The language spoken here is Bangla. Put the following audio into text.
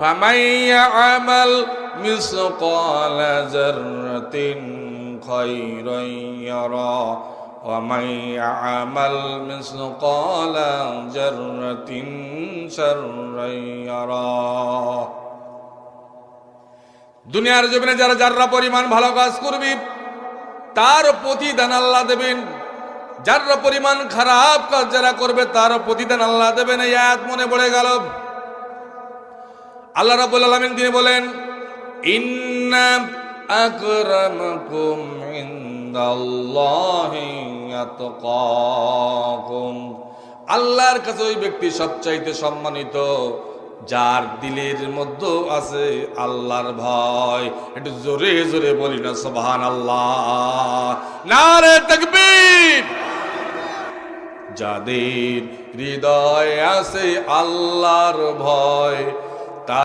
ফামান ইয়া'মাল মিসকালা যাররাতিন খায়রান ইয়ারা ওয়া মান ইয়া'মাল মিসকালা যাররাতিন শাররান ইয়ারা। দুনিয়ার জমিনে যারা যাররা পরিমাণ ভালো কাজ করবে তার প্রতিদান আল্লাহ দেবেন, যাররা পরিমাণ খারাপ কাজ যারা করবে তার প্রতিদান আল্লাহ দেবেন। এই আয়াত মনে পড়ে গেল। আল্লাহ রাব্বুল আলামিন তিনি বলেন, ইন্না আকরামাকুম ইনদাল্লাহি আতকাকুম। আল্লাহর কাছে ওই ব্যক্তি সবচাইতে সম্মানিত যার দিলের মধ্যে আছে আল্লাহর ভয়। একটু জোরে জোরে বলি না সুবহানাল্লাহ, নারে তাকবীর। যাদের হৃদয়ে আছে আল্লাহর ভয়